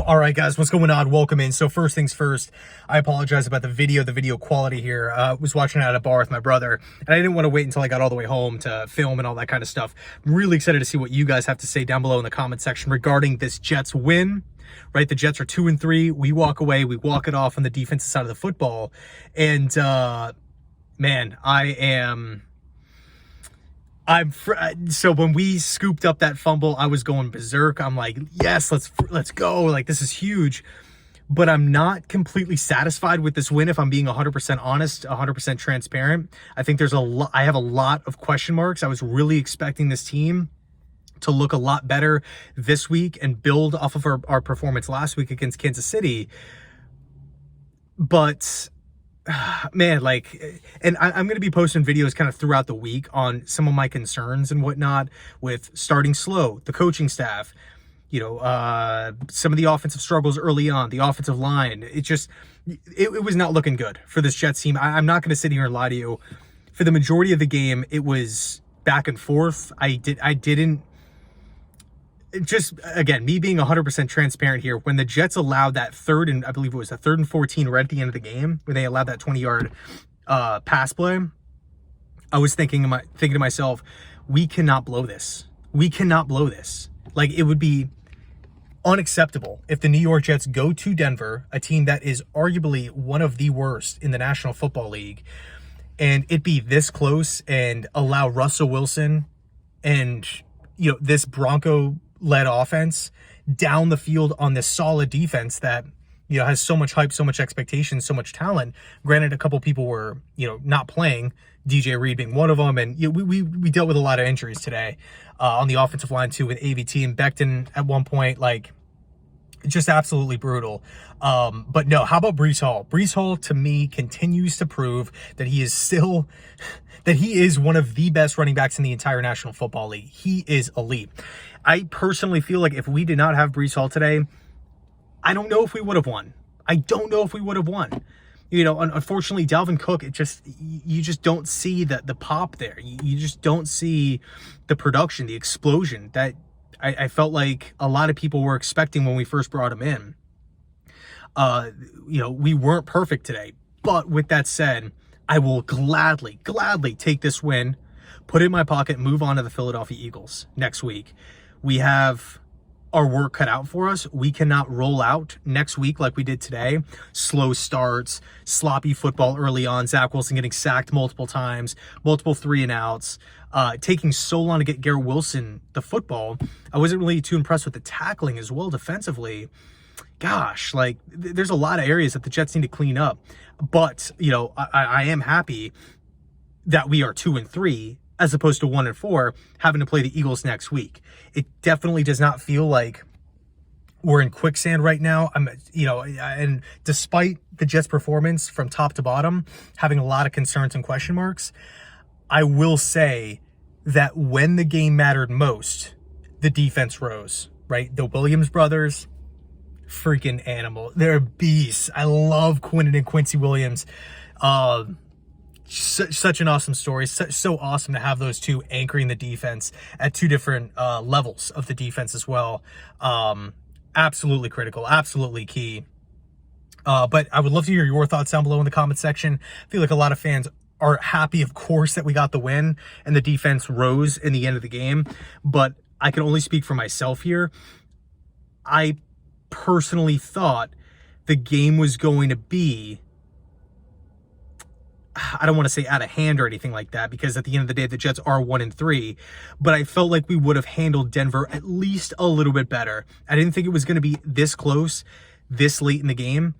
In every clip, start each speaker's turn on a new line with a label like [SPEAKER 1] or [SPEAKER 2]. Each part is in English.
[SPEAKER 1] All right, guys, what's going on? Welcome in. So first things first, I apologize about the video quality here. I was watching it at a bar with my brother, and I didn't want to wait until I got all the way home to film and all that kind of stuff. I'm really excited to see what you guys have to say down below in the comment section regarding this Jets win. Right, the Jets are 2-3. We walk away, we walk it off on the defensive side of the football, and man, so when we scooped up that fumble, I was going berserk. I'm like, yes, let's go. Like, this is huge. But I'm not completely satisfied with this win, if I'm being 100% honest, 100% transparent. I think I have a lot of question marks. I was really expecting this team to look a lot better this week and build off of our performance last week against Kansas City. But man, like, and I'm going to be posting videos kind of throughout the week on some of my concerns and whatnot with starting slow, the coaching staff, some of the offensive struggles early on, the offensive line. It was not looking good for this Jets team. I'm not going to sit here and lie to you. For the majority of the game, it was back and forth. Just, again, me being 100% transparent here, when the Jets allowed that I believe it was a 3rd and 14 right at the end of the game, when they allowed that 20-yard pass play, I was thinking to myself, we cannot blow this. We cannot blow this. Like, it would be unacceptable if the New York Jets go to Denver, a team that is arguably one of the worst in the National Football League, and it be this close and allow Russell Wilson and, this Bronco-led offense down the field on this solid defense that, has so much hype, so much expectation, so much talent. Granted, a couple people were, not playing, DJ Reed being one of them, and we dealt with a lot of injuries today on the offensive line too, with AVT and Becton at one point, like, just absolutely brutal. But no, how about Breece Hall? Breece Hall, to me, continues to prove that he is one of the best running backs in the entire National Football League. He is elite. I personally feel like if we did not have Breece Hall today, I don't know if we would have won. Unfortunately, Dalvin Cook, you just don't see the pop there. You just don't see the production, the explosion that I felt like a lot of people were expecting when we first brought him in. We weren't perfect today. But with that said, I will gladly take this win, put it in my pocket, move on to the Philadelphia Eagles next week. We have our work cut out for us. We cannot roll out next week like we did today. Slow starts, sloppy football early on, Zach Wilson getting sacked multiple times, multiple 3-and-outs, taking so long to get Garrett Wilson the football. I wasn't really too impressed with the tackling as well defensively. Gosh, like, there's a lot of areas that the Jets need to clean up. But, I am happy that we are 2-3 as opposed to 1-4, having to play the Eagles next week. It definitely does not feel like we're in quicksand right now. And despite the Jets' performance from top to bottom, having a lot of concerns and question marks, I will say that when the game mattered most, the defense rose, right? The Williams brothers, freaking animal. They're beasts. I love Quinnen and Quincy Williams. Such an awesome story. So awesome to have those two anchoring the defense at two different levels of the defense as well. Absolutely critical, absolutely key. But I would love to hear your thoughts down below in the comment section. I feel like a lot of fans are happy, of course, that we got the win and the defense rose in the end of the game. But I can only speak for myself here. I personally thought the game was going to be, I don't want to say out of hand or anything like that, because at the end of the day, the Jets are 1-3, but I felt like we would have handled Denver at least a little bit better. I didn't think it was going to be this close, this late in the game.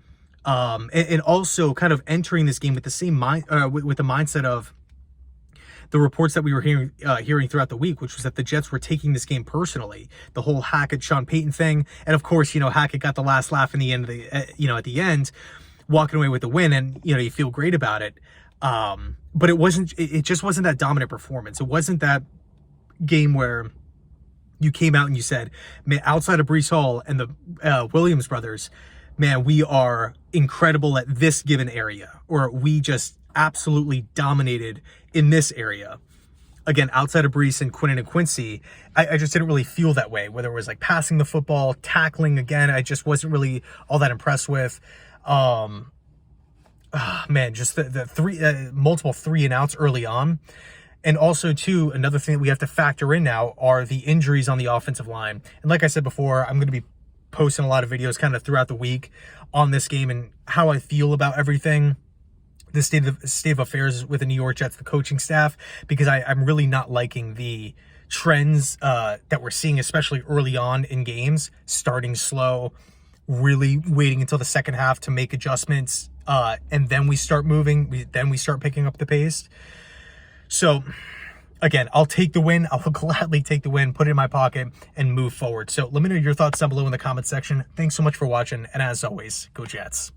[SPEAKER 1] And also kind of entering this game with the same with the mindset of the reports that we were hearing throughout the week, which was that the Jets were taking this game personally. The whole Hackett, Sean Payton thing. And of course, Hackett got the last laugh in the end of the, at the end, walking away with the win, and, you feel great about it. But it just wasn't that dominant performance. It wasn't that game where you came out and you said, man, outside of Breece Hall and the Williams brothers, man, we are incredible at this given area, or we just absolutely dominated in this area. again, outside of Brees and Quinnen and Quincy, I just didn't really feel that way. Whether it was like passing the football, tackling, again, I just wasn't really all that impressed with. Man, just the three multiple 3-and-outs early on. And also, too, another thing that we have to factor in now are the injuries on the offensive line. And like I said before, I'm going to be posting a lot of videos kind of throughout the week on this game and how I feel about everything, the state of affairs with the New York Jets, the coaching staff, because I'm really not liking the trends that we're seeing, especially early on in games, starting slow, really waiting until the second half to make adjustments, and then we start moving, then we start picking up the pace. So, again, I'll take the win. I will gladly take the win, put it in my pocket, and move forward. So let me know your thoughts down below in the comment section. Thanks so much for watching, and as always, go Jets.